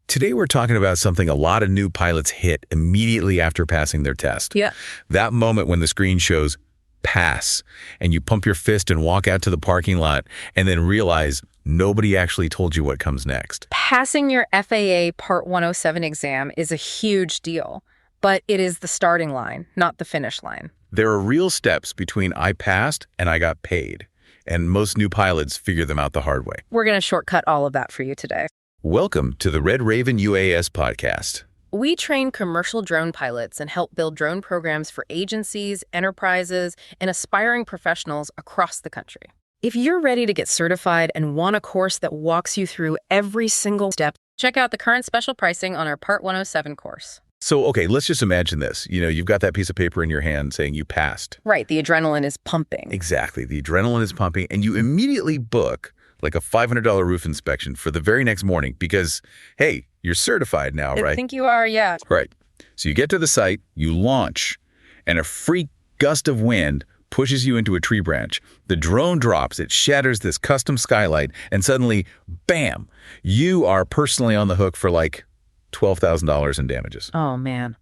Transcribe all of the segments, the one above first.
Today we're talking about something a lot of new pilots hit immediately after passing their test. Yeah. That moment when the screen shows pass and you pump your fist and walk out to the parking lot and then realize nobody actually told you what comes next. Passing your FAA Part 107 exam is a huge deal, but it is the starting line, not the finish line. There are real steps between I passed and I got paid, and most new pilots figure them out the hard way. We're going to shortcut all of that for you today. Welcome to the Red Raven UAS podcast. We train commercial drone pilots and help build drone programs for agencies, enterprises, and aspiring professionals across the country. If you're ready to get certified and want a course that walks you through every single step, check out the current special pricing on our Part 107 course. So, okay, let's just imagine this. You've got that piece of paper in your hand saying you passed. Right, the adrenaline is pumping. Exactly. The adrenaline is pumping, and you immediately book like a $500 roof inspection for the very next morning because, hey, you're certified now, right? I think you are, yeah. Right. So you get to the site, you launch, and a freak gust of wind pushes you into a tree branch. The drone drops, it shatters this custom skylight, and suddenly, bam, you are personally on the hook for like $12,000 in damages. Oh, man.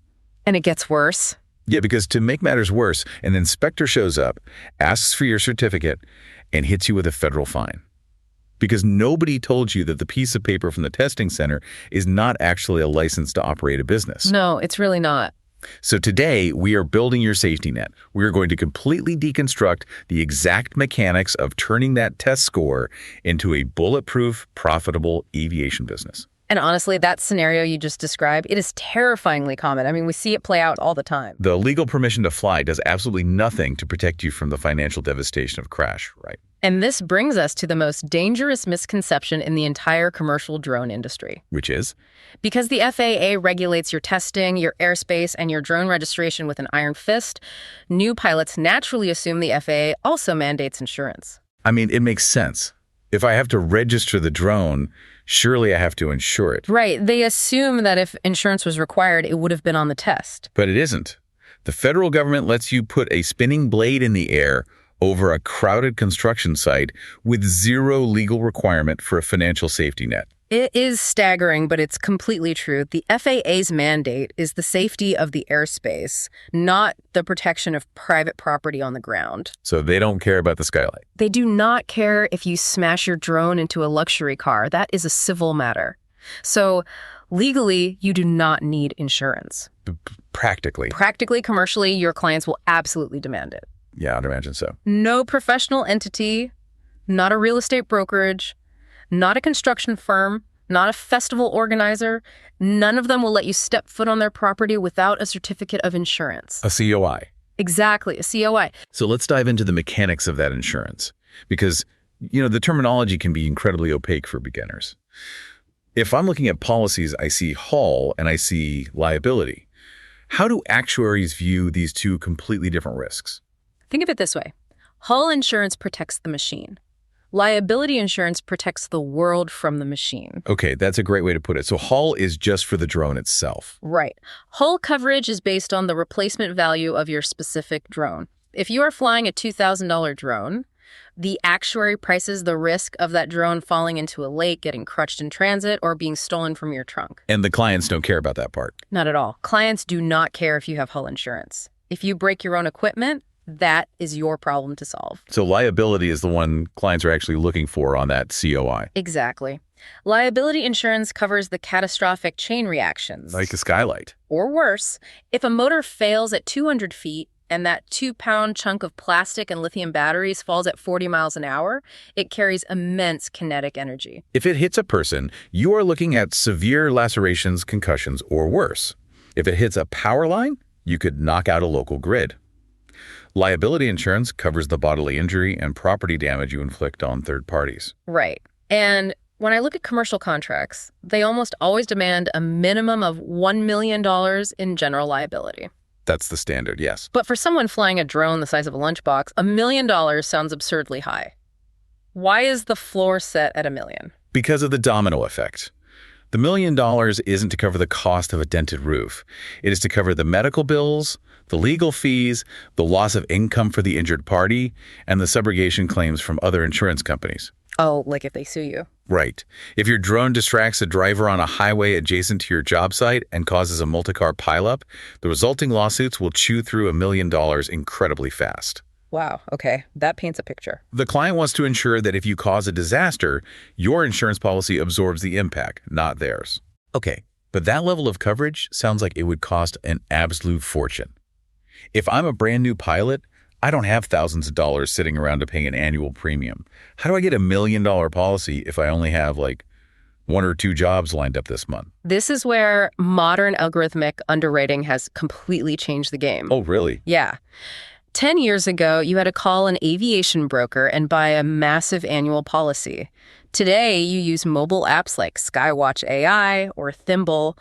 And it gets worse. Yeah, because to make matters worse, an inspector shows up, asks for your certificate, and hits you with a federal fine. Because nobody told you that the piece of paper from the testing center is not actually a license to operate a business. No, it's really not. So today, we are building your safety net. We are going to completely deconstruct the exact mechanics of turning that test score into a bulletproof, profitable aviation business. And honestly, that scenario you just described, it is terrifyingly common. I mean, we see it play out all the time. The legal permission to fly does absolutely nothing to protect you from the financial devastation of a crash, right? And this brings us to the most dangerous misconception in the entire commercial drone industry. Which is? Because the FAA regulates your testing, your airspace, and your drone registration with an iron fist, new pilots naturally assume the FAA also mandates insurance. I mean, it makes sense. If I have to register the drone, surely I have to insure it. Right. They assume that if insurance was required, it would have been on the test. But it isn't. The federal government lets you put a spinning blade in the air over a crowded construction site with zero legal requirement for a financial safety net. It is staggering, but it's completely true. The FAA's mandate is the safety of the airspace, not the protection of private property on the ground. So they don't care about the skylight. They do not care if you smash your drone into a luxury car. That is a civil matter. So legally, you do not need insurance. Practically. Practically, commercially, your clients will absolutely demand it. Yeah, I'd imagine so. No professional entity, not a real estate brokerage, not a construction firm, not a festival organizer. None of them will let you step foot on their property without a certificate of insurance. A COI. Exactly, a COI. So let's dive into the mechanics of that insurance because, the terminology can be incredibly opaque for beginners. If I'm looking at policies, I see hull and I see liability. How do actuaries view these two completely different risks? Think of it this way. Hull insurance protects the machine. Liability insurance protects the world from the machine. Okay, that's a great way to put it. So hull is just for the drone itself. Right. Hull coverage is based on the replacement value of your specific drone. If you are flying a $2,000 drone, the actuary prices the risk of that drone falling into a lake, getting crushed in transit, or being stolen from your trunk. And the clients don't care about that part. Not at all. Clients do not care if you have hull insurance. If you break your own equipment, that is your problem to solve. So liability is the one clients are actually looking for on that COI. Exactly. Liability insurance covers the catastrophic chain reactions. Like a skylight. Or worse, if a motor fails at 200 feet and that 2-pound chunk of plastic and lithium batteries falls at 40 miles an hour, it carries immense kinetic energy. If it hits a person, you are looking at severe lacerations, concussions, or worse. If it hits a power line, you could knock out a local grid. Liability insurance covers the bodily injury and property damage you inflict on third parties. Right. And when I look at commercial contracts, they almost always demand a minimum of $1 million in general liability. That's the standard, yes. But for someone flying a drone the size of a lunchbox, $1 million sounds absurdly high. Why is the floor set at $1 million? Because of the domino effect. The $1 million isn't to cover the cost of a dented roof. It is to cover the medical bills, the legal fees, the loss of income for the injured party, and the subrogation claims from other insurance companies. Oh, like if they sue you. Right. If your drone distracts a driver on a highway adjacent to your job site and causes a multi-car pileup, the resulting lawsuits will chew through $1 million incredibly fast. Wow, okay. That paints a picture. The client wants to ensure that if you cause a disaster, your insurance policy absorbs the impact, not theirs. Okay, but that level of coverage sounds like it would cost an absolute fortune. If I'm a brand new pilot, I don't have thousands of dollars sitting around to pay an annual premium. How do I get $1 million policy if I only have like 1 or 2 jobs lined up this month? This is where modern algorithmic underwriting has completely changed the game. Oh, really? Yeah. 10 years ago, you had to call an aviation broker and buy a massive annual policy. Today, you use mobile apps like Skywatch AI or Thimble.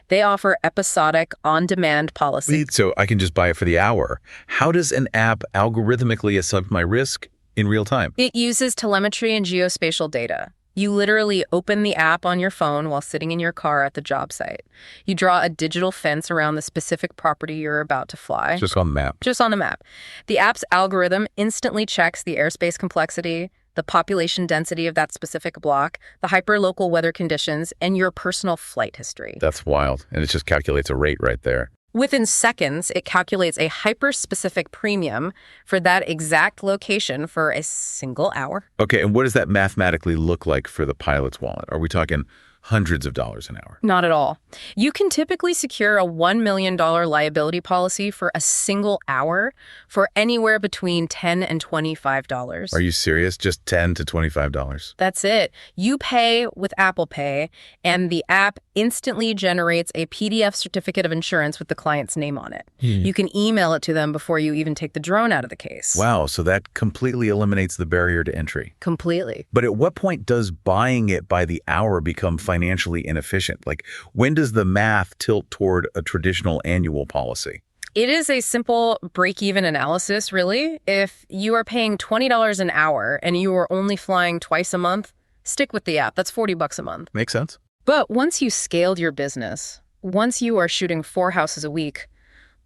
They offer episodic, on-demand policies. Wait, so I can just buy it for the hour. How does an app algorithmically assess my risk in real time? It uses telemetry and geospatial data. You literally open the app on your phone while sitting in your car at the job site. You draw a digital fence around the specific property you're about to fly. Just on the map. Just on the map. The app's algorithm instantly checks the airspace complexity, the population density of that specific block, the hyperlocal weather conditions, and your personal flight history. That's wild. And it just calculates a rate right there. Within seconds, it calculates a hyper-specific premium for that exact location for a single hour. Okay, and what does that mathematically look like for the pilot's wallet? Are we talking hundreds of dollars an hour? Not at all. You can typically secure a $1 million liability policy for a single hour for anywhere between $10 and $25. Are you serious? Just $10 to $25? That's it. You pay with Apple Pay, and the app instantly generates a PDF certificate of insurance with the client's name on it. You can email it to them before you even take the drone out of the case. Wow, so that completely eliminates the barrier to entry. Completely. But at what point does buying it by the hour become financially inefficient? Like, when does the math tilt toward a traditional annual policy? It is a simple break-even analysis, really. If you are paying $20 an hour and you are only flying twice a month, stick with the app. That's $40 a month. Makes sense. But once you scaled your business, once you are shooting 4 houses a week,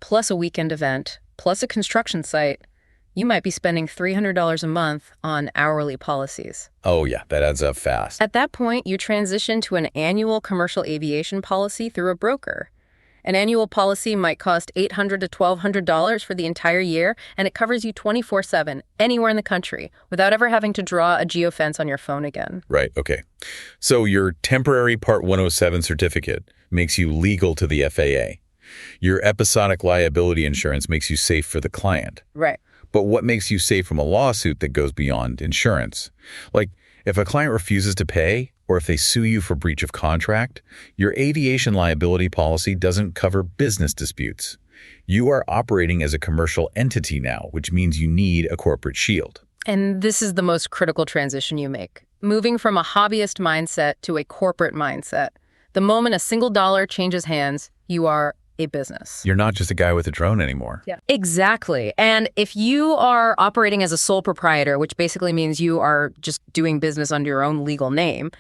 plus a weekend event, plus a construction site, you might be spending $300 a month on hourly policies. Oh yeah, that adds up fast. At that point, you transition to an annual commercial aviation policy through a broker. An annual policy might cost $800 to $1,200 for the entire year, and it covers you 24/7, anywhere in the country, without ever having to draw a geofence on your phone again. Right, okay. So your temporary Part 107 certificate makes you legal to the FAA. Your episodic liability insurance makes you safe for the client. Right. But what makes you safe from a lawsuit that goes beyond insurance? Like, if a client refuses to pay, or if they sue you for breach of contract, your aviation liability policy doesn't cover business disputes. You are operating as a commercial entity now, which means you need a corporate shield. And this is the most critical transition you make. Moving from a hobbyist mindset to a corporate mindset. The moment a single dollar changes hands, you are a business. You're not just a guy with a drone anymore. Yeah. Exactly. And if you are operating as a sole proprietor, which basically means you are just doing business under your own legal name,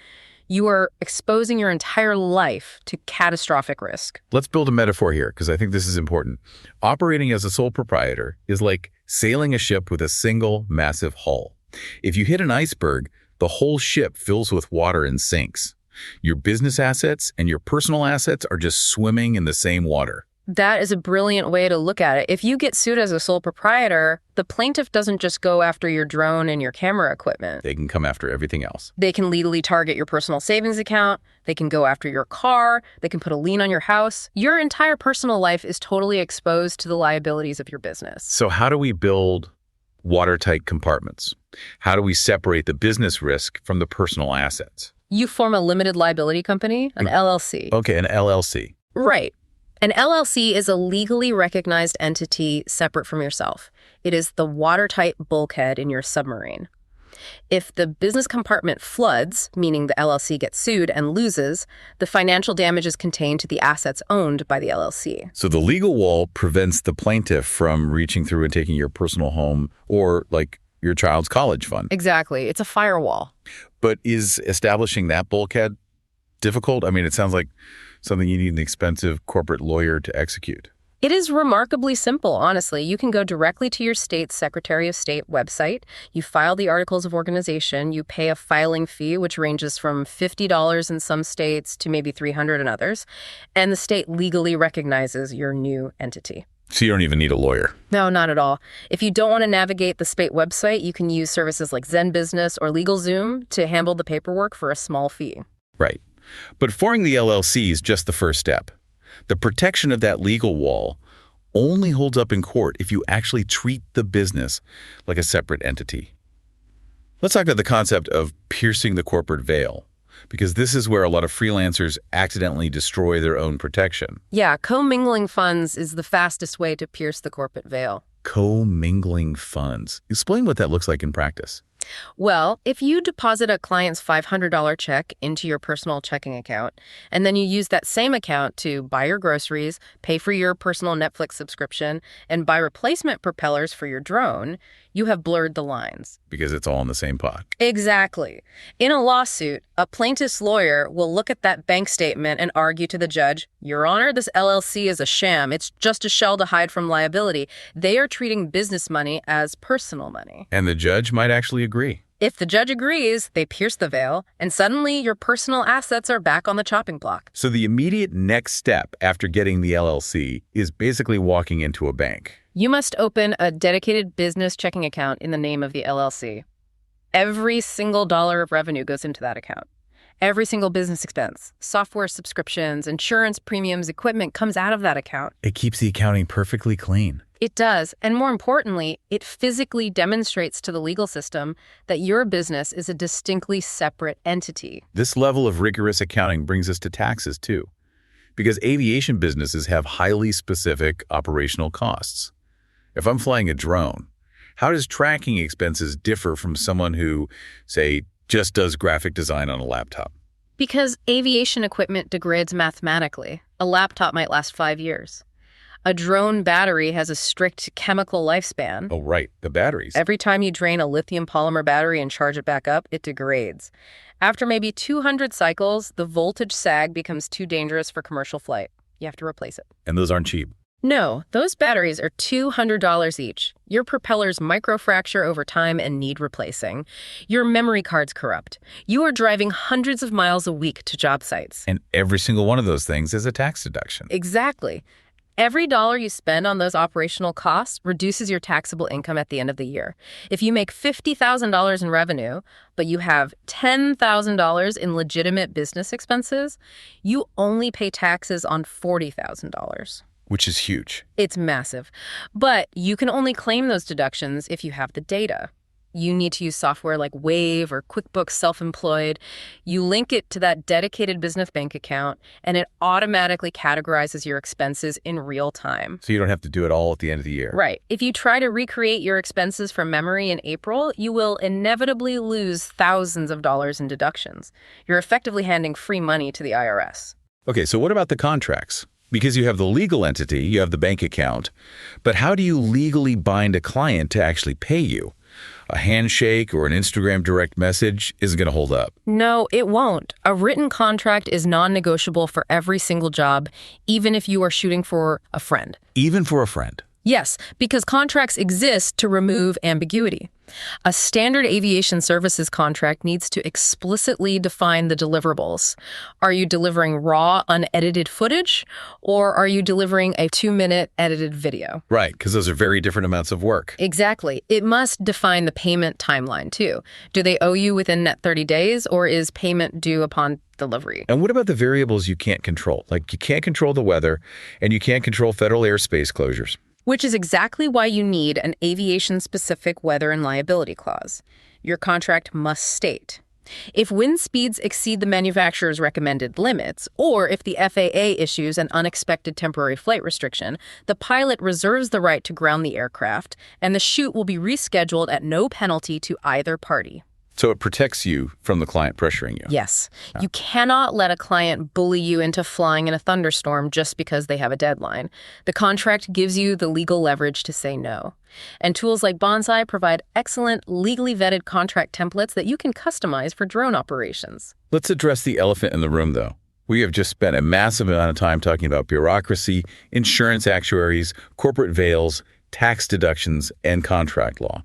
you are exposing your entire life to catastrophic risk. Let's build a metaphor here, because I think this is important. Operating as a sole proprietor is like sailing a ship with a single massive hull. If you hit an iceberg, the whole ship fills with water and sinks. Your business assets and your personal assets are just swimming in the same water. That is a brilliant way to look at it. If you get sued as a sole proprietor, the plaintiff doesn't just go after your drone and your camera equipment. They can come after everything else. They can legally target your personal savings account. They can go after your car. They can put a lien on your house. Your entire personal life is totally exposed to the liabilities of your business. So how do we build watertight compartments? How do we separate the business risk from the personal assets? You form a limited liability company, an LLC. Okay, an LLC. Right. An LLC is a legally recognized entity separate from yourself. It is the watertight bulkhead in your submarine. If the business compartment floods, meaning the LLC gets sued and loses, the financial damage is contained to the assets owned by the LLC. So the legal wall prevents the plaintiff from reaching through and taking your personal home or, like, your child's college fund. Exactly. It's a firewall. But is establishing that bulkhead difficult? I mean, it sounds like something you need an expensive corporate lawyer to execute. It is remarkably simple, honestly. You can go directly to your state's Secretary of State website. You file the Articles of Organization. You pay a filing fee, which ranges from $50 in some states to maybe $300 in others. And the state legally recognizes your new entity. So you don't even need a lawyer. No, not at all. If you don't want to navigate the state website, you can use services like Zen Business or LegalZoom to handle the paperwork for a small fee. Right. But forming the LLC is just the first step. The protection of that legal wall only holds up in court if you actually treat the business like a separate entity. Let's talk about the concept of piercing the corporate veil, because this is where a lot of freelancers accidentally destroy their own protection. Yeah, commingling funds is the fastest way to pierce the corporate veil. Commingling funds. Explain what that looks like in practice. Well, if you deposit a client's $500 check into your personal checking account, and then you use that same account to buy your groceries, pay for your personal Netflix subscription, and buy replacement propellers for your drone, you have blurred the lines. Because it's all in the same pot. Exactly. In a lawsuit, a plaintiff's lawyer will look at that bank statement and argue to the judge, "Your Honor, this LLC is a sham. It's just a shell to hide from liability. They are treating business money as personal money." And the judge might actually agree. If the judge agrees, they pierce the veil, and suddenly your personal assets are back on the chopping block. So the immediate next step after getting the LLC is basically walking into a bank. You must open a dedicated business checking account in the name of the LLC. Every single dollar of revenue goes into that account. Every single business expense, software subscriptions, insurance premiums, equipment comes out of that account. It keeps the accounting perfectly clean. It does, and more importantly, it physically demonstrates to the legal system that your business is a distinctly separate entity. This level of rigorous accounting brings us to taxes too, because aviation businesses have highly specific operational costs. If I'm flying a drone, how does tracking expenses differ from someone who, say, just does graphic design on a laptop? Because aviation equipment degrades mathematically. A laptop might last 5 years. A drone battery has a strict chemical lifespan. Oh, right, the batteries. Every time you drain a lithium polymer battery and charge it back up, it degrades. After maybe 200 cycles, the voltage sag becomes too dangerous for commercial flight. You have to replace it. And those aren't cheap. No, those batteries are $200 each. Your propellers microfracture over time and need replacing. Your memory cards corrupt. You are driving hundreds of miles a week to job sites. And every single one of those things is a tax deduction. Exactly. Every dollar you spend on those operational costs reduces your taxable income at the end of the year. If you make $50,000 in revenue, but you have $10,000 in legitimate business expenses, you only pay taxes on $40,000. Which is huge. It's massive. But you can only claim those deductions if you have the data. You need to use software like Wave or QuickBooks Self-Employed. You link it to that dedicated business bank account, and it automatically categorizes your expenses in real time. So you don't have to do it all at the end of the year. Right. If you try to recreate your expenses from memory in April, you will inevitably lose thousands of dollars in deductions. You're effectively handing free money to the IRS. Okay, so what about the contracts? Because you have the legal entity, you have the bank account, but how do you legally bind a client to actually pay you? A handshake or an Instagram direct message isn't going to hold up. No, it won't. A written contract is non-negotiable for every single job, even if you are shooting for a friend. Even for a friend? Yes, because contracts exist to remove ambiguity. A standard aviation services contract needs to explicitly define the deliverables. Are you delivering raw, unedited footage, or are you delivering a 2-minute edited video? Right, because those are very different amounts of work. Exactly. It must define the payment timeline, too. Do they owe you within net 30 days, or is payment due upon delivery? And what about the variables you can't control? Like you can't control the weather, and you can't control federal airspace closures. Which is exactly why you need an aviation-specific weather and liability clause. Your contract must state, if wind speeds exceed the manufacturer's recommended limits, or if the FAA issues an unexpected temporary flight restriction, the pilot reserves the right to ground the aircraft, and the shoot will be rescheduled at no penalty to either party. So it protects you from the client pressuring you. Yes. You cannot let a client bully you into flying in a thunderstorm just because they have a deadline. The contract gives you the legal leverage to say no. And tools like Bonsai provide excellent, legally vetted contract templates that you can customize for drone operations. Let's address the elephant in the room, though. We have just spent a massive amount of time talking about bureaucracy, insurance actuaries, corporate veils, tax deductions, and contract law.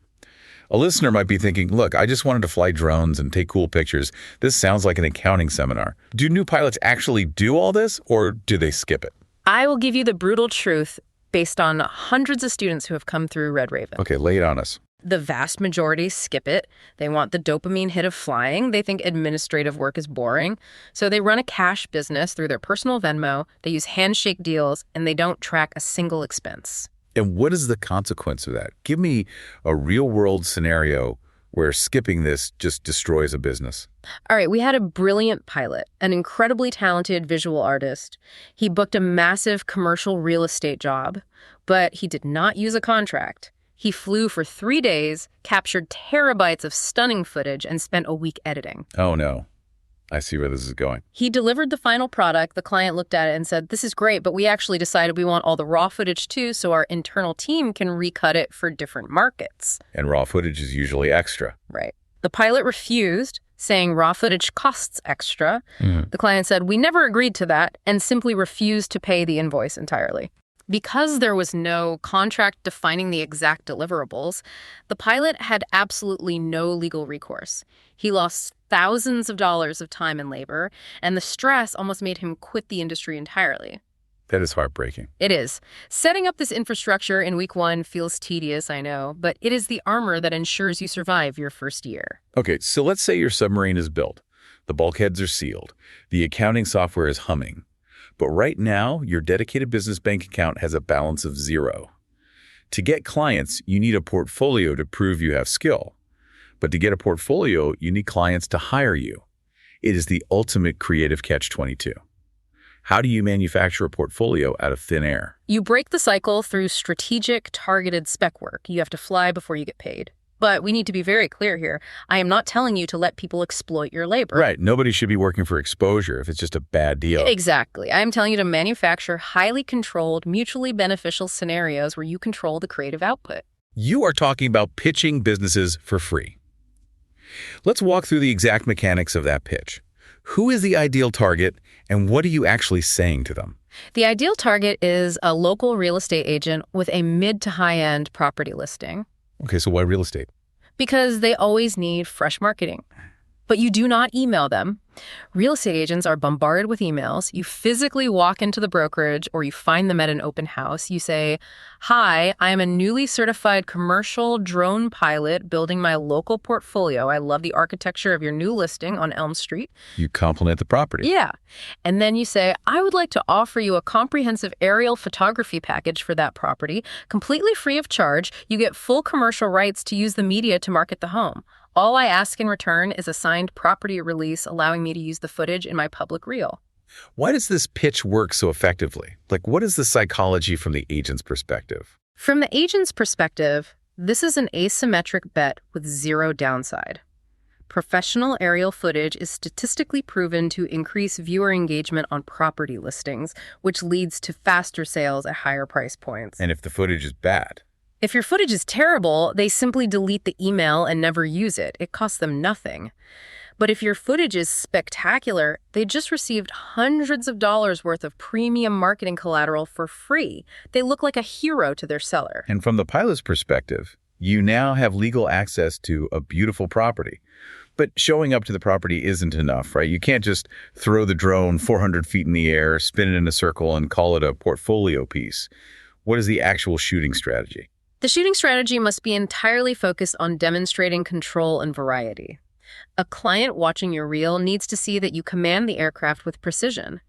A listener might be thinking, look, I just wanted to fly drones and take cool pictures. This sounds like an accounting seminar. Do new pilots actually do all this, or do they skip it? I will give you the brutal truth based on hundreds of students who have come through Red Raven. Okay, lay it on us. The vast majority skip it. They want the dopamine hit of flying. They think administrative work is boring. So they run a cash business through their personal Venmo. They use handshake deals, and they don't track a single expense. And what is the consequence of that? Give me a real-world scenario where skipping this just destroys a business. All right, we had a brilliant pilot, an incredibly talented visual artist. He booked a massive commercial real estate job, but he did not use a contract. He flew for 3 days, captured terabytes of stunning footage, and spent a week editing. Oh, no. I see where this is going. He delivered the final product. The client looked at it and said, this is great, but we actually decided we want all the raw footage too, so our internal team can recut it for different markets. And raw footage is usually extra. Right. The pilot refused, saying raw footage costs extra. The client said, we never agreed to that, and simply refused to pay the invoice entirely. Because there was no contract defining the exact deliverables, the pilot had absolutely no legal recourse. He lost thousands of dollars of time and labor, and the stress almost made him quit the industry entirely. That is heartbreaking. It is. Setting up this infrastructure in week 1 feels tedious, I know, but it is the armor that ensures you survive your first year. Okay, so let's say your submarine is built. The bulkheads are sealed. The accounting software is humming. But right now, your dedicated business bank account has a balance of 0. To get clients, you need a portfolio to prove you have skill. But to get a portfolio, you need clients to hire you. It is the ultimate creative catch-22. How do you manufacture a portfolio out of thin air? You break the cycle through strategic, targeted spec work. You have to fly before you get paid. But we need to be very clear here. I am not telling you to let people exploit your labor. Right. Nobody should be working for exposure if it's just a bad deal. Exactly. I am telling you to manufacture highly controlled, mutually beneficial scenarios where you control the creative output. You are talking about pitching businesses for free. Let's walk through the exact mechanics of that pitch. Who is the ideal target, and what are you actually saying to them? The ideal target is a local real estate agent with a mid to high-end property listing. Okay, so why real estate? Because they always need fresh marketing. But you do not email them. Real estate agents are bombarded with emails. You physically walk into the brokerage or you find them at an open house. You say, hi, I am a newly certified commercial drone pilot building my local portfolio. I love the architecture of your new listing on Elm Street. You compliment the property. Yeah. And then you say, I would like to offer you a comprehensive aerial photography package for that property, completely free of charge. You get full commercial rights to use the media to market the home. All I ask in return is a signed property release allowing me to use the footage in my public reel. Why does this pitch work so effectively? Like, what is the psychology from the agent's perspective? From the agent's perspective, this is an asymmetric bet with 0 downside. Professional aerial footage is statistically proven to increase viewer engagement on property listings, which leads to faster sales at higher price points. And if the footage is bad? If your footage is terrible, they simply delete the email and never use it. It costs them nothing. But if your footage is spectacular, they just received hundreds of dollars worth of premium marketing collateral for free. They look like a hero to their seller. And from the pilot's perspective, you now have legal access to a beautiful property. But showing up to the property isn't enough, right? You can't just throw the drone 400 feet in the air, spin it in a circle, and call it a portfolio piece. What is the actual shooting strategy? The shooting strategy must be entirely focused on demonstrating control and variety. A client watching your reel needs to see that you command the aircraft with precision.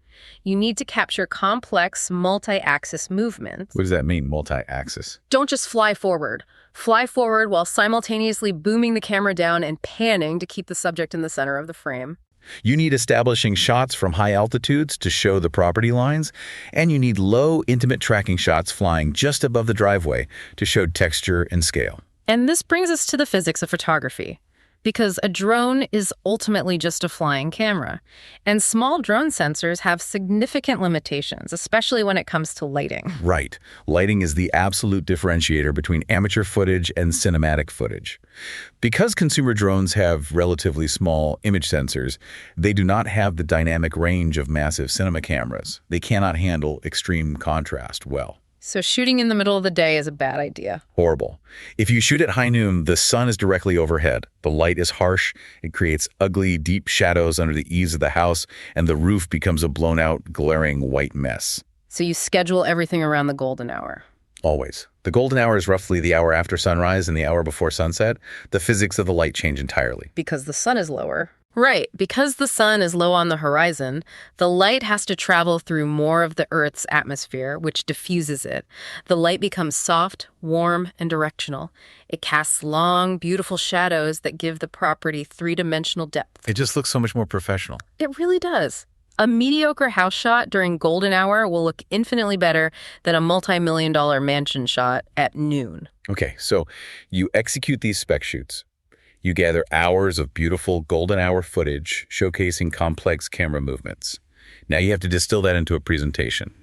You need to capture complex, multi-axis movements. What does that mean, multi-axis? Don't just fly forward. Fly forward while simultaneously booming the camera down and panning to keep the subject in the center of the frame. You need establishing shots from high altitudes to show the property lines, and you need low, intimate tracking shots flying just above the driveway to show texture and scale. And this brings us to the physics of photography. because a drone is ultimately just a flying camera. And small drone sensors have significant limitations, especially when it comes to lighting. Right. Lighting is the absolute differentiator between amateur footage and cinematic footage. Because consumer drones have relatively small image sensors, they do not have the dynamic range of massive cinema cameras. They cannot handle extreme contrast well. So shooting in the middle of the day is a bad idea. Horrible. If you shoot at high noon, the sun is directly overhead. The light is harsh. It creates ugly, deep shadows under the eaves of the house, and the roof becomes a blown-out, glaring white mess. So you schedule everything around the golden hour. Always. The golden hour is roughly the hour after sunrise and the hour before sunset. The physics of the light change entirely. Because the sun is lower. Right. Because the sun is low on the horizon, the light has to travel through more of the Earth's atmosphere, which diffuses it. The light becomes soft, warm, and directional. It casts long, beautiful shadows that give the property three-dimensional depth. It just looks so much more professional. It really does. A mediocre house shot during golden hour will look infinitely better than a multi-million-dollar mansion shot at noon. Okay, so you execute these spec shoots. You gather hours of beautiful golden hour footage showcasing complex camera movements. Now you have to distill that into a presentation.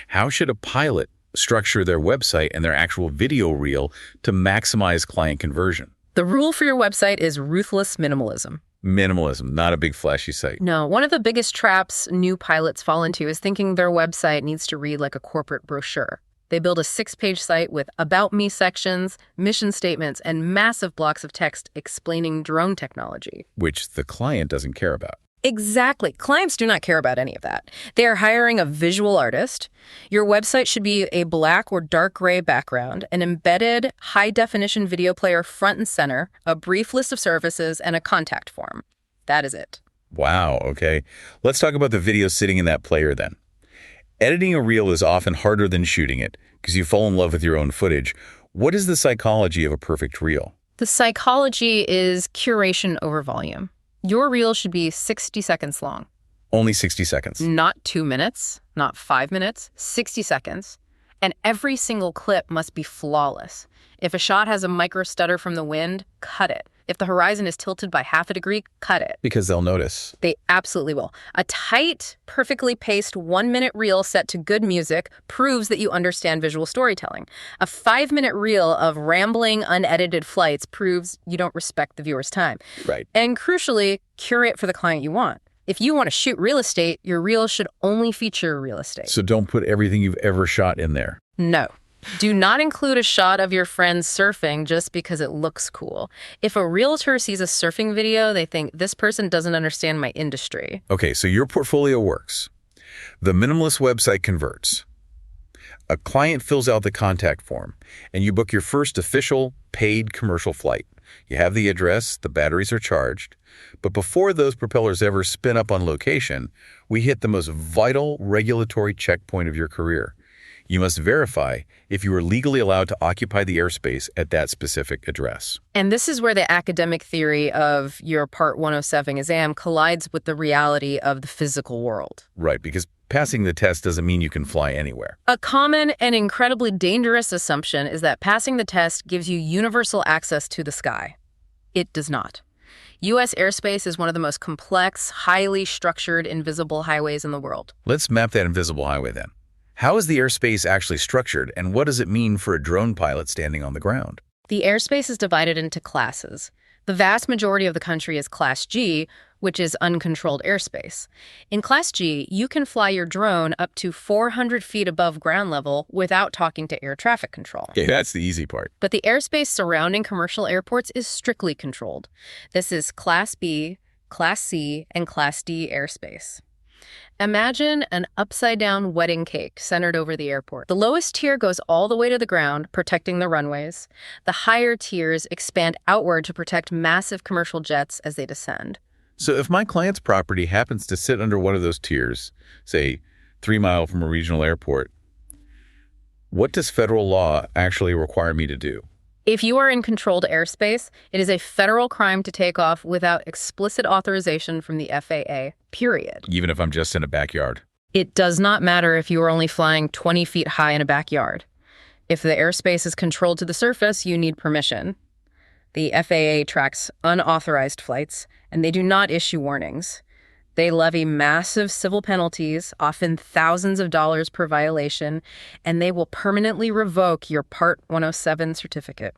How should a pilot structure their website and their actual video reel to maximize client conversion? The rule for your website is ruthless minimalism. Minimalism, not a big flashy site. No, one of the biggest traps new pilots fall into is thinking their website needs to read like a corporate brochure. They build a 6-page site with About Me sections, mission statements, and massive blocks of text explaining drone technology. Which the client doesn't care about. Exactly. Clients do not care about any of that. They are hiring a visual artist. Your website should be a black or dark gray background, an embedded high-definition video player front and center, a brief list of services, and a contact form. That is it. Wow, okay. Let's talk about the video sitting in that player then. Editing a reel is often harder than shooting it because you fall in love with your own footage. What is the psychology of a perfect reel? The psychology is curation over volume. Your reel should be 60 seconds long. Only 60 seconds. Not 2 minutes, not 5 minutes, 60 seconds. And every single clip must be flawless. If a shot has a micro stutter from the wind, cut it. If the horizon is tilted by half a degree, cut it. Because they'll notice. They absolutely will. A tight, perfectly paced 1-minute reel set to good music proves that you understand visual storytelling. A 5-minute reel of rambling, unedited flights proves you don't respect the viewer's time. Right. And crucially, curate for the client you want. If you want to shoot real estate, your reel should only feature real estate. So don't put everything you've ever shot in there. No. Do not include a shot of your friends surfing just because it looks cool. If a realtor sees a surfing video, they think this person doesn't understand my industry. Okay, so your portfolio works. The minimalist website converts. A client fills out the contact form, and you book your first official, paid commercial flight. You have the address, the batteries are charged. But before those propellers ever spin up on location, we hit the most vital regulatory checkpoint of your career. You must verify if you are legally allowed to occupy the airspace at that specific address. And this is where the academic theory of your Part 107 exam collides with the reality of the physical world. Right, because passing the test doesn't mean you can fly anywhere. A common and incredibly dangerous assumption is that passing the test gives you universal access to the sky. It does not. U.S. airspace is one of the most complex, highly structured, invisible highways in the world. Let's map that invisible highway then. How is the airspace actually structured, and what does it mean for a drone pilot standing on the ground? The airspace is divided into classes. The vast majority of the country is Class G, which is uncontrolled airspace. In Class G, you can fly your drone up to 400 feet above ground level without talking to air traffic control. Okay, that's the easy part. But the airspace surrounding commercial airports is strictly controlled. This is Class B, Class C, and Class D airspace. Imagine an upside-down wedding cake centered over the airport. The lowest tier goes all the way to the ground, protecting the runways. The higher tiers expand outward to protect massive commercial jets as they descend. So if my client's property happens to sit under one of those tiers, say 3 miles from a regional airport, what does federal law actually require me to do? If you are in controlled airspace, it is a federal crime to take off without explicit authorization from the FAA, period. Even if I'm just in a backyard? It does not matter if you are only flying 20 feet high in a backyard. If the airspace is controlled to the surface, you need permission. The FAA tracks unauthorized flights, and they do not issue warnings. They levy massive civil penalties, often thousands of dollars per violation, and they will permanently revoke your Part 107 certificate.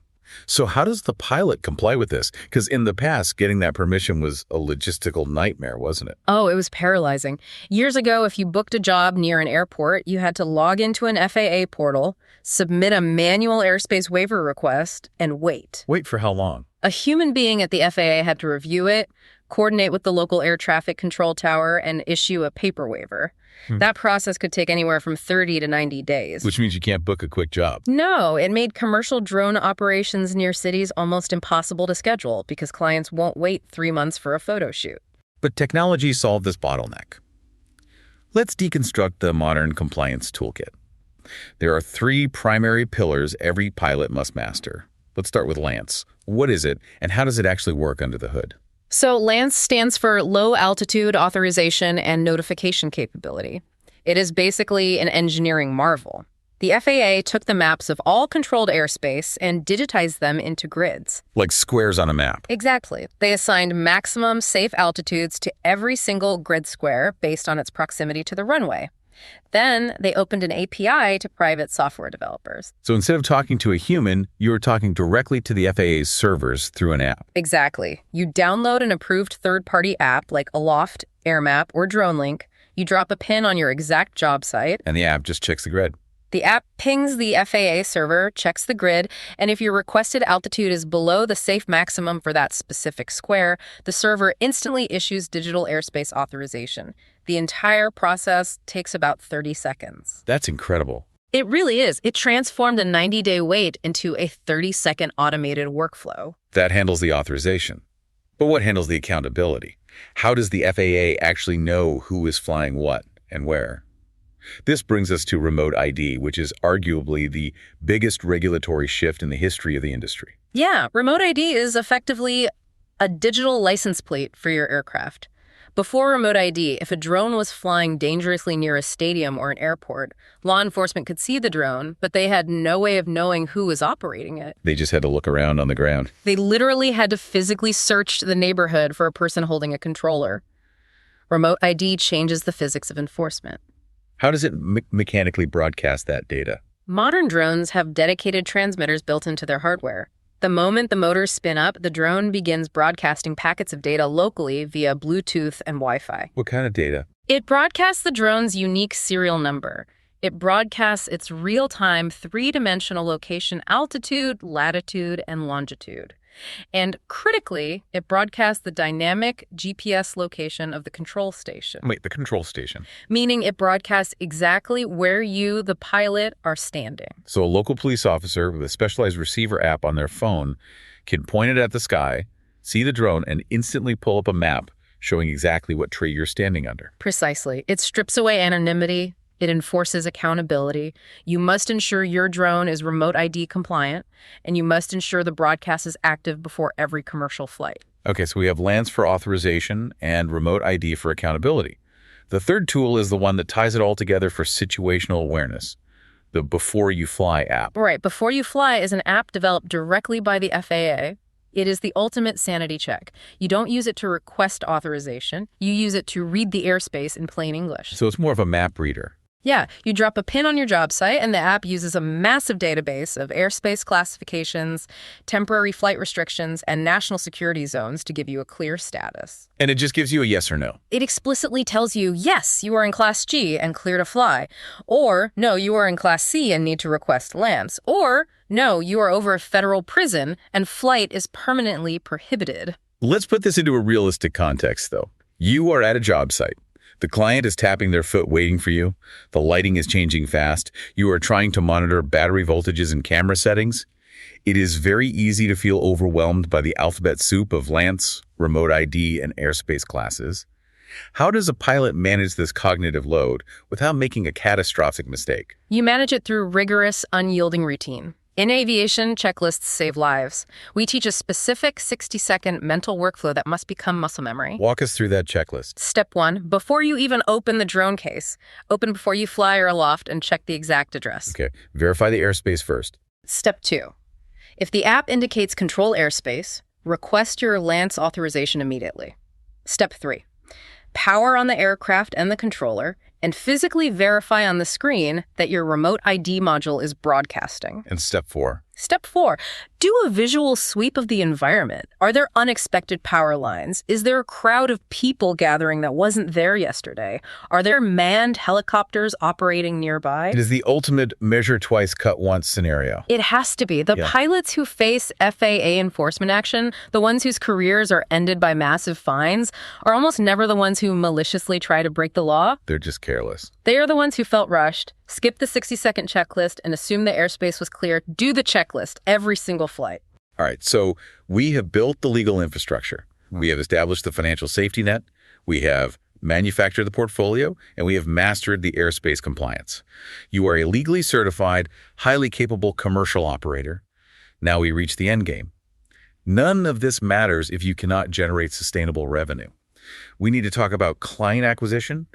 So how does the pilot comply with this? Because in the past, getting that permission was a logistical nightmare, wasn't it? Oh, it was paralyzing. Years ago, if you booked a job near an airport, you had to log into an FAA portal, submit a manual airspace waiver request, and wait. Wait for how long? A human being at the FAA had to review it, coordinate with the local air traffic control tower, and issue a paper waiver. That process could take anywhere from 30 to 90 days. Which means you can't book a quick job. No, it made commercial drone operations near cities almost impossible to schedule because clients won't wait 3 months for a photo shoot. But technology solved this bottleneck. Let's deconstruct the modern compliance toolkit. There are 3 primary pillars every pilot must master. Let's start with LAANC. What is it, and how does it actually work under the hood? So LAANC stands for Low Altitude Authorization and Notification Capability. It is basically an engineering marvel. The FAA took the maps of all controlled airspace and digitized them into grids. Like squares on a map. Exactly. They assigned maximum safe altitudes to every single grid square based on its proximity to the runway. Then they opened an API to private software developers. So instead of talking to a human, you are talking directly to the FAA's servers through an app. Exactly. You download an approved third-party app like Aloft, AirMap, or DroneLink. You drop a pin on your exact job site. And the app just checks the grid. The app pings the FAA server, checks the grid, and if your requested altitude is below the safe maximum for that specific square, the server instantly issues digital airspace authorization. The entire process takes about 30 seconds. That's incredible. It really is. It transformed a 90-day wait into a 30-second automated workflow. That handles the authorization. But what handles the accountability? How does the FAA actually know who is flying what and where? This brings us to remote ID, which is arguably the biggest regulatory shift in the history of the industry. Yeah, remote ID is effectively a digital license plate for your aircraft. Before remote ID, if a drone was flying dangerously near a stadium or an airport, law enforcement could see the drone, but they had no way of knowing who was operating it. They just had to look around on the ground. They literally had to physically search the neighborhood for a person holding a controller. Remote ID changes the physics of enforcement. How does it mechanically broadcast that data? Modern drones have dedicated transmitters built into their hardware. The moment the motors spin up, the drone begins broadcasting packets of data locally via Bluetooth and Wi-Fi. What kind of data? It broadcasts the drone's unique serial number. It broadcasts its real-time 3-dimensional location altitude, latitude, and longitude. And critically, it broadcasts the dynamic GPS location of the control station. Wait, the control station. Meaning it broadcasts exactly where you, the pilot, are standing. So a local police officer with a specialized receiver app on their phone can point it at the sky, see the drone, and instantly pull up a map showing exactly what tree you're standing under. Precisely. It strips away anonymity. It enforces accountability. You must ensure your drone is remote ID compliant, and you must ensure the broadcast is active before every commercial flight. Okay, so we have LAANC for authorization and remote ID for accountability. The third tool is the one that ties it all together for situational awareness, the Before You Fly app. Right. Before You Fly is an app developed directly by the FAA. It is the ultimate sanity check. You don't use it to request authorization. You use it to read the airspace in plain English. So it's more of a map reader. Yeah, you drop a pin on your job site, and the app uses a massive database of airspace classifications, temporary flight restrictions, and national security zones to give you a clear status. And it just gives you a yes or no. It explicitly tells you, yes, you are in Class G and clear to fly, or no, you are in Class C and need to request LAANC, or no, you are over a federal prison and flight is permanently prohibited. Let's put this into a realistic context, though. You are at a job site. The client is tapping their foot waiting for you. The lighting is changing fast. You are trying to monitor battery voltages and camera settings. It is very easy to feel overwhelmed by the alphabet soup of LAANC, remote ID, and airspace classes. How does a pilot manage this cognitive load without making a catastrophic mistake? You manage it through rigorous, unyielding routine. In aviation, checklists save lives. We teach a specific 60-second mental workflow that must become muscle memory. Walk us through that checklist. Step 1, before you even open the drone case, open before you fly or aloft and check the exact address. Okay, verify the airspace first. Step 2, If the app indicates control airspace, request your LAANC authorization immediately. Step 3. Power on the aircraft and the controller, and physically verify on the screen that your remote ID module is broadcasting. And step 4. Step 4. Do a visual sweep of the environment. Are there unexpected power lines? Is there a crowd of people gathering that wasn't there yesterday? Are there manned helicopters operating nearby? It is the ultimate measure twice, cut once scenario. It has to be. The pilots who face FAA enforcement action, the ones whose careers are ended by massive fines, are almost never the ones who maliciously try to break the law. They're just careless. They are the ones who felt rushed, skipped the 60-second checklist, and assumed the airspace was clear. Do the checklist every single flight. All right, so we have built the legal infrastructure. We have established the financial safety net. We have manufactured the portfolio, and we have mastered the airspace compliance. You are a legally certified, highly capable commercial operator. Now we reach the end game. None of this matters if you cannot generate sustainable revenue. We need to talk about client acquisition,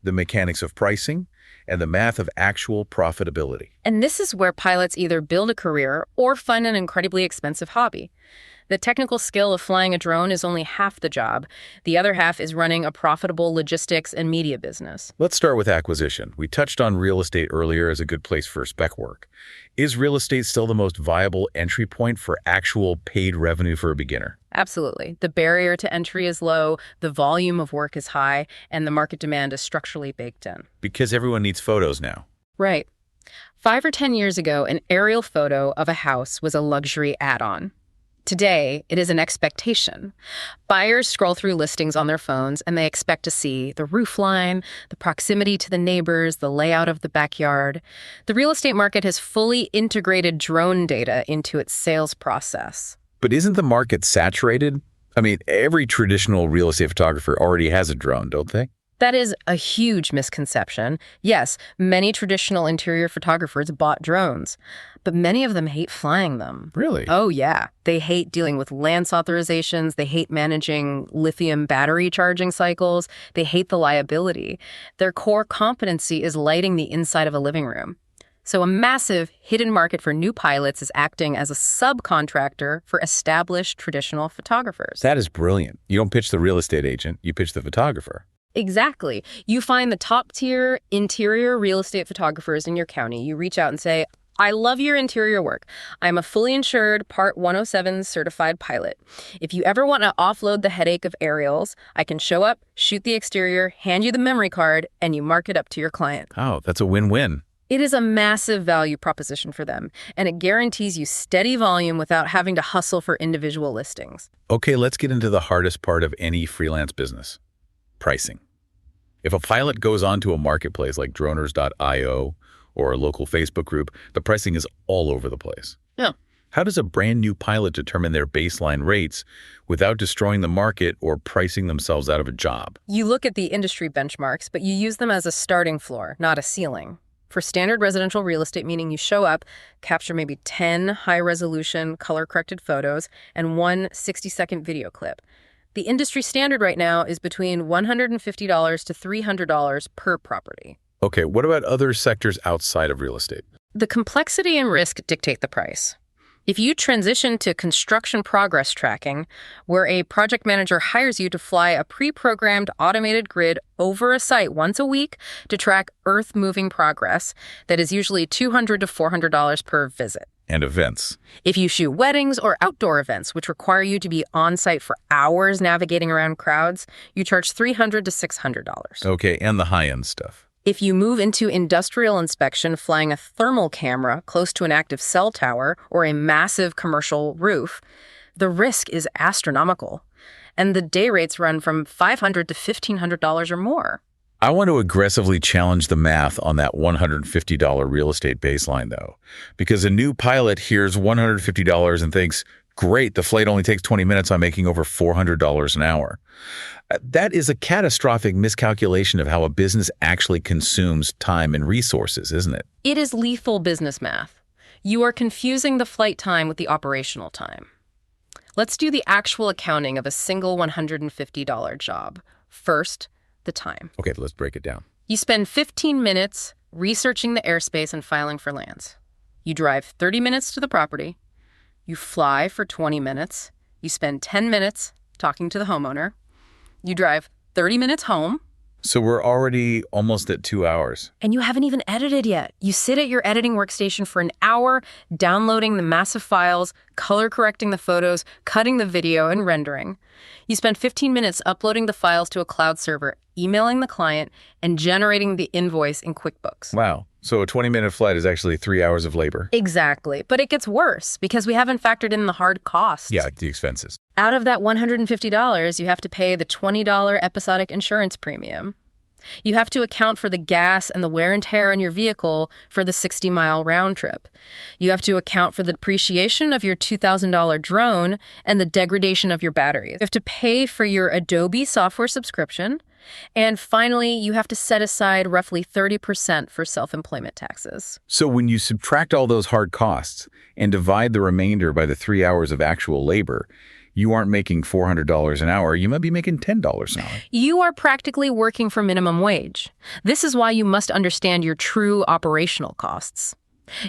the mechanics of pricing, and the math of actual profitability. And this is where pilots either build a career or fund an incredibly expensive hobby. The technical skill of flying a drone is only half the job. The other half is running a profitable logistics and media business. Let's start with acquisition. We touched on real estate earlier as a good place for spec work. Is real estate still the most viable entry point for actual paid revenue for a beginner? Absolutely. The barrier to entry is low, the volume of work is high, and the market demand is structurally baked in. Because everyone needs photos now. Right. 5 or 10 years ago, an aerial photo of a house was a luxury add-on. Today, it is an expectation. Buyers scroll through listings on their phones and they expect to see the roof line, the proximity to the neighbors, the layout of the backyard. The real estate market has fully integrated drone data into its sales process. But isn't the market saturated? I mean, every traditional real estate photographer already has a drone, don't they? That is a huge misconception. Yes, many traditional interior photographers bought drones, but many of them hate flying them. Really? Oh, yeah. They hate dealing with LAANC authorizations. They hate managing lithium battery charging cycles. They hate the liability. Their core competency is lighting the inside of a living room. So a massive hidden market for new pilots is acting as a subcontractor for established traditional photographers. That is brilliant. You don't pitch the real estate agent, you pitch the photographer. Exactly. You find the top-tier interior real estate photographers in your county. You reach out and say, I love your interior work. I'm a fully insured Part 107 certified pilot. If you ever want to offload the headache of aerials, I can show up, shoot the exterior, hand you the memory card, and you mark it up to your client. Oh, that's a win-win. It is a massive value proposition for them, and it guarantees you steady volume without having to hustle for individual listings. Okay, let's get into the hardest part of any freelance business. Pricing. If a pilot goes onto a marketplace like droners.io or a local Facebook group, the pricing is all over the place. Yeah. How does a brand new pilot determine their baseline rates without destroying the market or pricing themselves out of a job? You look at the industry benchmarks, but you use them as a starting floor, not a ceiling. For standard residential real estate, meaning you show up, capture maybe 10 high-resolution, color-corrected photos, and one 60-second video clip. The industry standard right now is between $150 to $300 per property. Okay, what about other sectors outside of real estate? The complexity and risk dictate the price. If you transition to construction progress tracking, where a project manager hires you to fly a pre-programmed automated grid over a site once a week to track earth-moving progress, that is usually $200 to $400 per visit. And events. If you shoot weddings or outdoor events, which require you to be on site for hours navigating around crowds, you charge $300 to $600. Okay, and the high-end stuff. If you move into industrial inspection flying a thermal camera close to an active cell tower or a massive commercial roof, the risk is astronomical, and the day rates run from $500 to $1,500 or more. I want to aggressively challenge the math on that $150 real estate baseline, though, because a new pilot hears $150 and thinks, great, the flight only takes 20 minutes, I'm making over $400 an hour. That is a catastrophic miscalculation of how a business actually consumes time and resources, isn't it? It is lethal business math. You are confusing the flight time with the operational time. Let's do the actual accounting of a single $150 job. First, the time. Okay, let's break it down. You spend 15 minutes researching the airspace and filing for LAANC. You drive 30 minutes to the property. You fly for 20 minutes. You spend 10 minutes talking to the homeowner. You drive 30 minutes home. So we're already almost at 2 hours. And you haven't even edited yet. You sit at your editing workstation for an hour, downloading the massive files, color correcting the photos, cutting the video, and rendering. You spend 15 minutes uploading the files to a cloud server, emailing the client, and generating the invoice in QuickBooks. Wow. So a 20-minute flight is actually 3 hours of labor. Exactly. But it gets worse because we haven't factored in the hard costs. Yeah, the expenses. Out of that $150, you have to pay the $20 episodic insurance premium. You have to account for the gas and the wear and tear on your vehicle for the 60-mile round trip. You have to account for the depreciation of your $2,000 drone and the degradation of your batteries. You have to pay for your Adobe software subscription. And finally, you have to set aside roughly 30% for self-employment taxes. So when you subtract all those hard costs and divide the remainder by the 3 hours of actual labor, you aren't making $400 an hour. You might be making $10 an hour. You are practically working for minimum wage. This is why you must understand your true operational costs.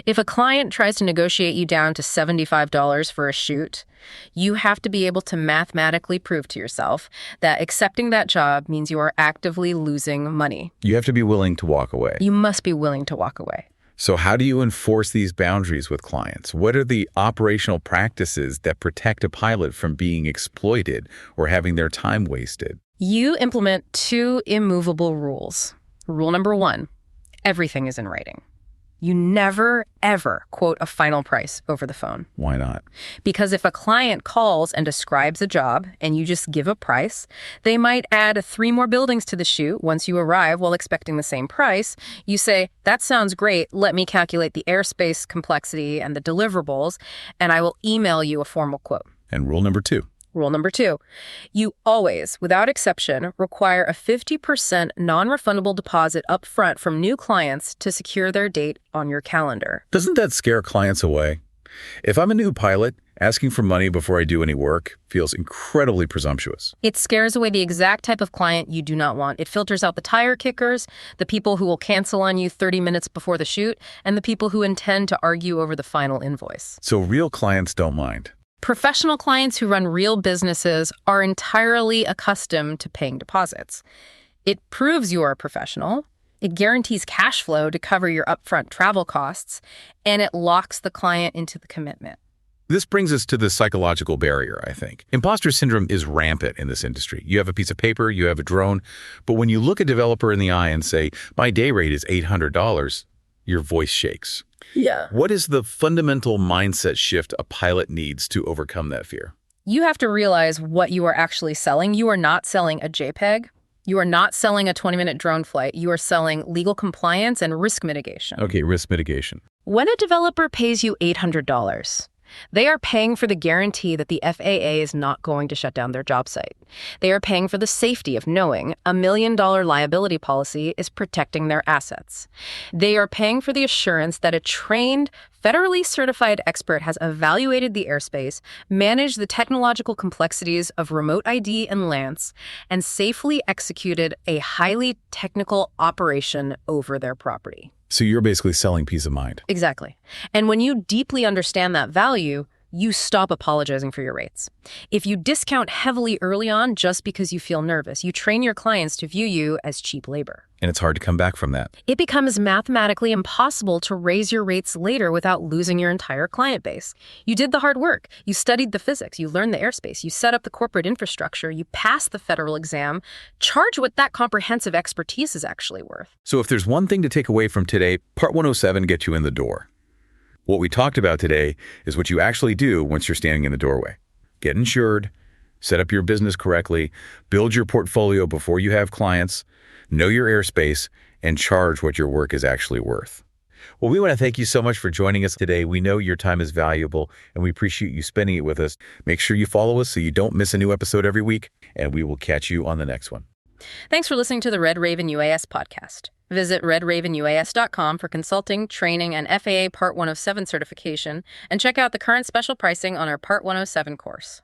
If a client tries to negotiate you down to $75 for a shoot, you have to be able to mathematically prove to yourself that accepting that job means you are actively losing money. You have to be willing to walk away. You must be willing to walk away. So how do you enforce these boundaries with clients? What are the operational practices that protect a pilot from being exploited or having their time wasted? You implement 2 immovable rules. Rule number 1, everything is in writing. You never, ever quote a final price over the phone. Why not? Because if a client calls and describes a job and you just give a price, they might add 3 more buildings to the shoot once you arrive while expecting the same price. You say, that sounds great. Let me calculate the airspace complexity and the deliverables, and I will email you a formal quote. And rule number 2. Rule number 2, you always, without exception, require a 50% non-refundable deposit up front from new clients to secure their date on your calendar. Doesn't that scare clients away? If I'm a new pilot, asking for money before I do any work feels incredibly presumptuous. It scares away the exact type of client you do not want. It filters out the tire kickers, the people who will cancel on you 30 minutes before the shoot, and the people who intend to argue over the final invoice. So real clients don't mind. Professional clients who run real businesses are entirely accustomed to paying deposits. It proves you are a professional, it guarantees cash flow to cover your upfront travel costs, and it locks the client into the commitment. This brings us to the psychological barrier, I think. Imposter syndrome is rampant in this industry. You have a piece of paper, you have a drone, but when you look a developer in the eye and say, my day rate is $800, your voice shakes. Yeah. What is the fundamental mindset shift a pilot needs to overcome that fear? You have to realize what you are actually selling. You are not selling a JPEG. You are not selling a 20-minute drone flight. You are selling legal compliance and risk mitigation. Okay, risk mitigation. When a developer pays you $800, they are paying for the guarantee that the FAA is not going to shut down their job site. They are paying for the safety of knowing a $1 million liability policy is protecting their assets. They are paying for the assurance that a trained, federally certified expert has evaluated the airspace, managed the technological complexities of remote ID and LAANC, and safely executed a highly technical operation over their property. So you're basically selling peace of mind. Exactly. And when you deeply understand that value, you stop apologizing for your rates. If you discount heavily early on just because you feel nervous, you train your clients to view you as cheap labor. And it's hard to come back from that. It becomes mathematically impossible to raise your rates later without losing your entire client base. You did the hard work. You studied the physics. You learned the airspace. You set up the corporate infrastructure. You passed the federal exam. Charge what that comprehensive expertise is actually worth. So if there's one thing to take away from today, Part 107 gets you in the door. What we talked about today is what you actually do once you're standing in the doorway. Get insured, set up your business correctly, build your portfolio before you have clients, know your airspace, and charge what your work is actually worth. Well, we want to thank you so much for joining us today. We know your time is valuable, and we appreciate you spending it with us. Make sure you follow us so you don't miss a new episode every week, and we will catch you on the next one. Thanks for listening to the Red Raven UAS podcast. Visit redravenuas.com for consulting, training, and FAA Part 107 certification, and check out the current special pricing on our Part 107 course.